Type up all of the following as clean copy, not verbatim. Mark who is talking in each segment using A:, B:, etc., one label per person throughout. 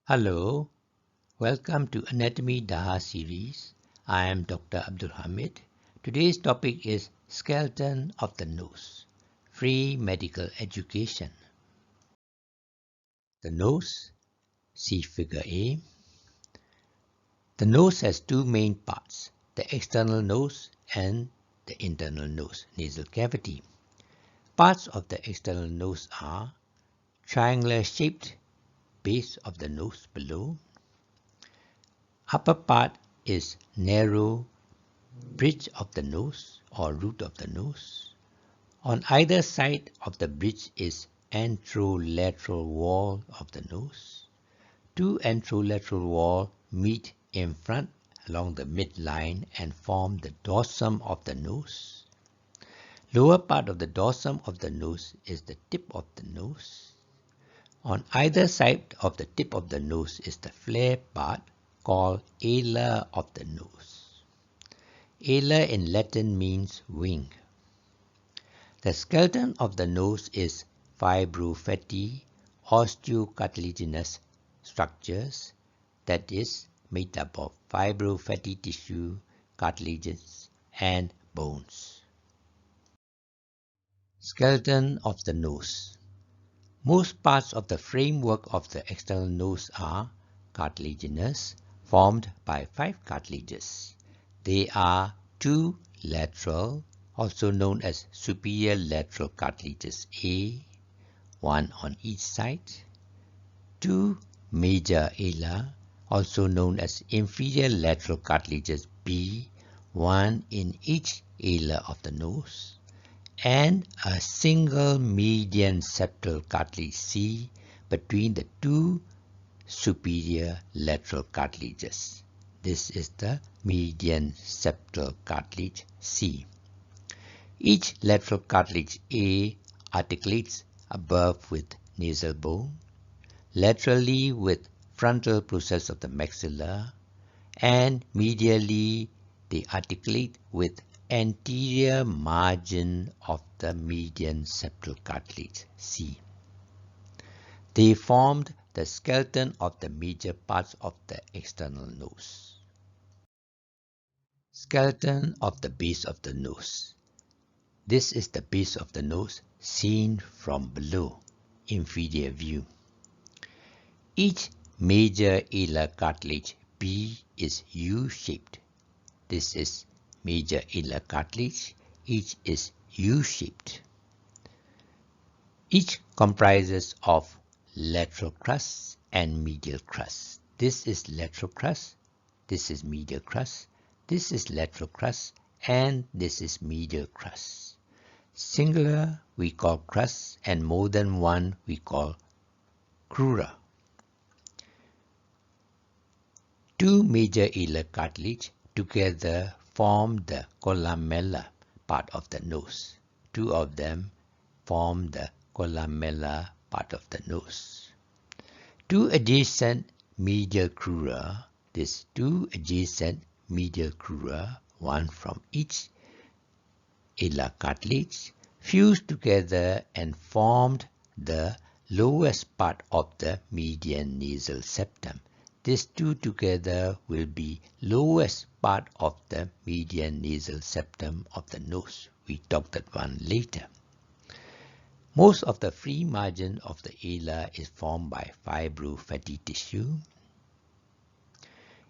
A: Hello, welcome to Anatomy DAHAR series. I am Dr. Abdul Hamid. Today's topic is skeleton of the nose, free medical education. The nose, see figure A. The nose has two main parts, the external nose and the internal nose, nasal cavity. Parts of the external nose are triangular shaped base of the nose below. Upper part is narrow bridge of the nose or root of the nose. On either side of the bridge is anterolateral wall of the nose. Two anterolateral walls meet in front along the midline and form the dorsum of the nose. Lower part of the dorsum of the nose is the tip of the nose. On either side of the tip of the nose is the flare part called ala of the nose. Ala in Latin means wing. The skeleton of the nose is fibrofatty osteocartilaginous structures, that is, made up of fibrofatty tissue, cartilages, and bones. Skeleton of the nose. Most parts of the framework of the external nose are cartilaginous, formed by 5 cartilages. They are 2 lateral, also known as superior lateral cartilages A, 1 on each side, 2 major ala, also known as inferior lateral cartilages B, 1 in each ala of the nose, and a single median septal cartilage C between the 2 superior lateral cartilages. This is the median septal cartilage C. Each lateral cartilage A articulates above with nasal bone, laterally with frontal process of the maxilla, and medially they articulate with anterior margin of the median septal cartilage C. They formed the skeleton of the major parts of the external nose. Skeleton of the base of the nose. This is the base of the nose seen from below, inferior view. Each major alar cartilage B is U-shaped. This is major alar cartilage. Each is U-shaped. Each comprises of lateral crust and medial crust. This is lateral crust. This is medial crust. This is lateral crust, and this is medial crust. Singular we call crust, and more than one we call crura. 2 major alar cartilage together form the colamellar part of the nose. 2 of them form the colamellar part of the nose. 2 adjacent medial crura. These 2 adjacent medial crura, one from each alar cartilage, fused together and formed the lowest part of the median nasal septum. These 2 together will be lowest part of the median nasal septum of the nose. We talk that one later. Most of the free margin of the alar is formed by fibrofatty tissue.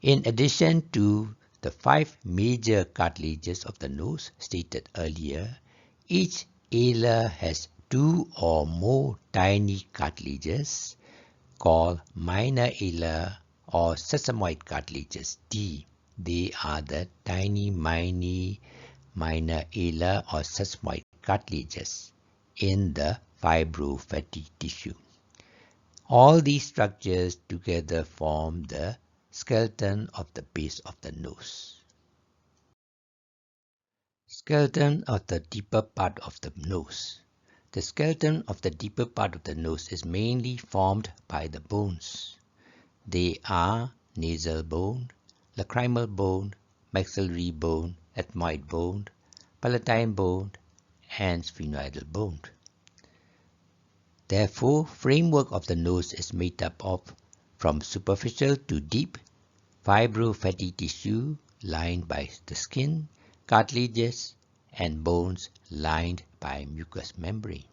A: In addition to the 5 major cartilages of the nose stated earlier, each alar has 2 or more tiny cartilages called minor alar or sesamoid cartilages D. They are the tiny minor alar or sesamoid cartilages in the fibrofatty tissue. All these structures together form the skeleton of the base of the nose. Skeleton of the deeper part of the nose. The skeleton of the deeper part of the nose is mainly formed by the bones. They are nasal bone, lacrimal bone, maxillary bone, ethmoid bone, palatine bone, and sphenoidal bone. Therefore, framework of the nose is made up of from superficial to deep fibrofatty tissue lined by the skin, cartilages, and bones lined by mucous membrane.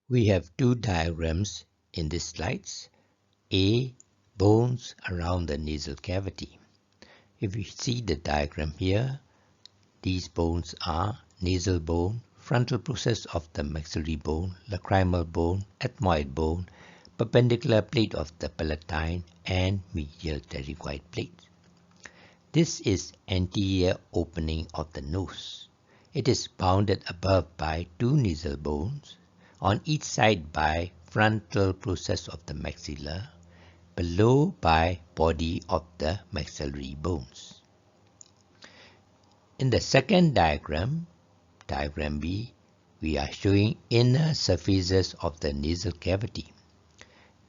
A: We have two diagrams in these slides. A. Bones around the nasal cavity. If you see the diagram here, these bones are nasal bone, frontal process of the maxillary bone, lacrimal bone, ethmoid bone, perpendicular plate of the palatine, and medial pterygoid plate. This is anterior opening of the nose. It is bounded above by two nasal bones, on each side by frontal process of the maxilla, below by body of the maxillary bones. In the second diagram, diagram B, we are showing inner surfaces of the nasal cavity.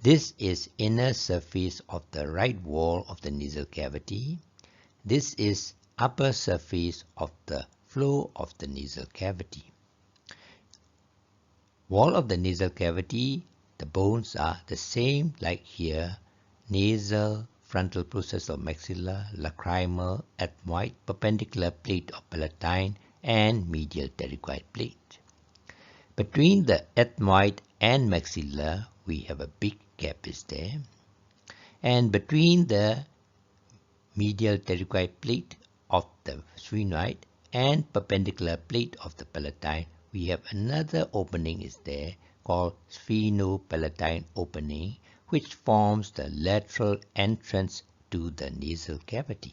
A: This is inner surface of the right wall of the nasal cavity. This is upper surface of the floor of the nasal cavity. Wall of the nasal cavity, the bones are the same like here, nasal, frontal process of maxilla, lacrimal, ethmoid, perpendicular plate of palatine, and medial pterygoid plate. Between the ethmoid and maxilla, we have a big gap is there. And between the medial pterygoid plate of the sphenoid and perpendicular plate of the palatine, we have another opening is there called sphenopalatine opening, which forms the lateral entrance to the nasal cavity.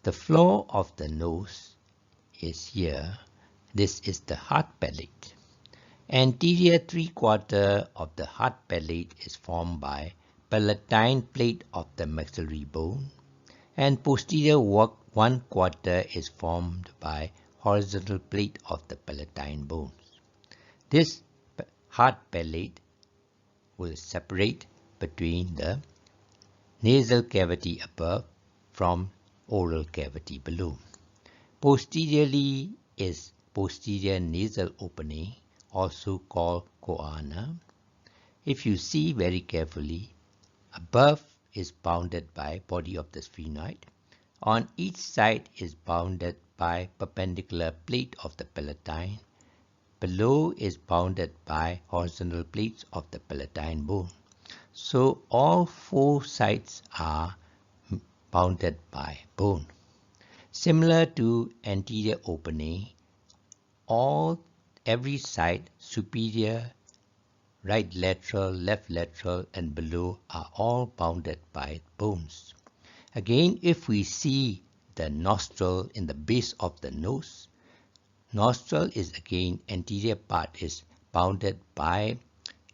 A: The floor of the nose is here. This is the hard palate. Anterior 3/4 of the hard palate is formed by palatine plate of the maxillary bone, and posterior 1/4 is formed by horizontal plate of the palatine bones. This hard palate will separate between the nasal cavity above from oral cavity below. Posteriorly is posterior nasal opening, also called coana. If you see very carefully, above is bounded by body of the sphenoid. On each side is bounded by perpendicular plate of the palatine. Below is bounded by horizontal plates of the palatine bone. So all four sides are bounded by bone. Similar to anterior opening, every side, superior, right lateral, left lateral, and below are all bounded by bones. Again, if we see the nostril in the base of the nose, nostril is again anterior part is bounded by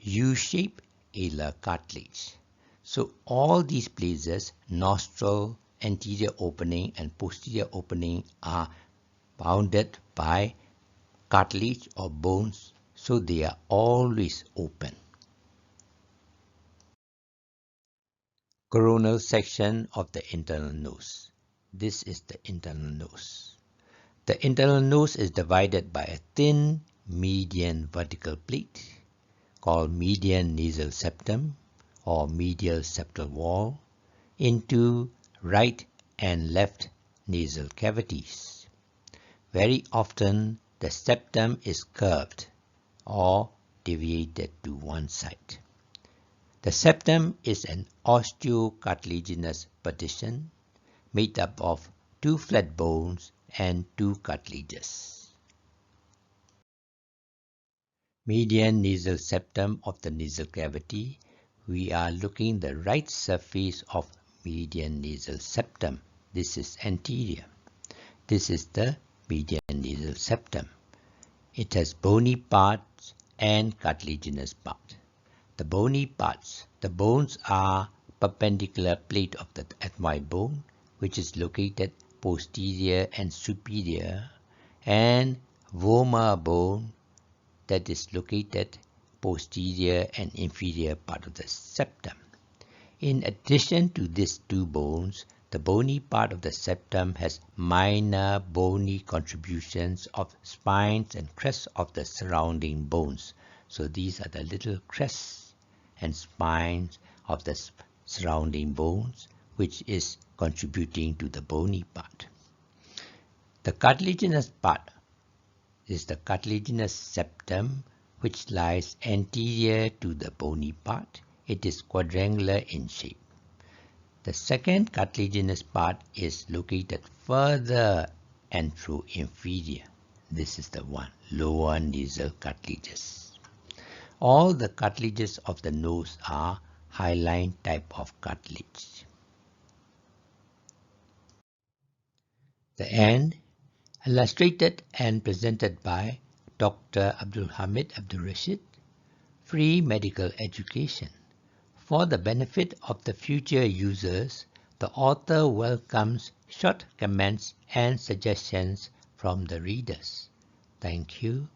A: U-shaped alar cartilage. So all these places, nostril, anterior opening and posterior opening, are bounded by cartilage or bones, so they are always open. Coronal section of the internal nose. This is the internal nose. The internal nose is divided by a thin median vertical plate called median nasal septum or medial septal wall into right and left nasal cavities. Very often the septum is curved or deviated to one side. The septum is an osteocartilaginous partition made up of two flat bones and two cartilages. Median nasal septum of the nasal cavity. We are looking the right surface of median nasal septum. This is anterior. This is the median nasal septum. It has bony parts and cartilaginous part. The bony parts, the bones are perpendicular plate of the ethmoid bone, which is located posterior and superior, and vomer bone that is located posterior and inferior part of the septum. In addition to these two bones, the bony part of the septum has minor bony contributions of spines and crests of the surrounding bones. So these are the little crests and spines of the surrounding bones, which is contributing to the bony part. The cartilaginous part is the cartilaginous septum, which lies anterior to the bony part. It is quadrangular in shape. The second cartilaginous part is located further anteroinferior. This is the one, lower nasal cartilages. All the cartilages of the nose are hyaline type of cartilage. The end, illustrated and presented by Dr. Abdul Hamid Abdul Rashid. Free medical education. For the benefit of the future users, the author welcomes short comments and suggestions from the readers. Thank you.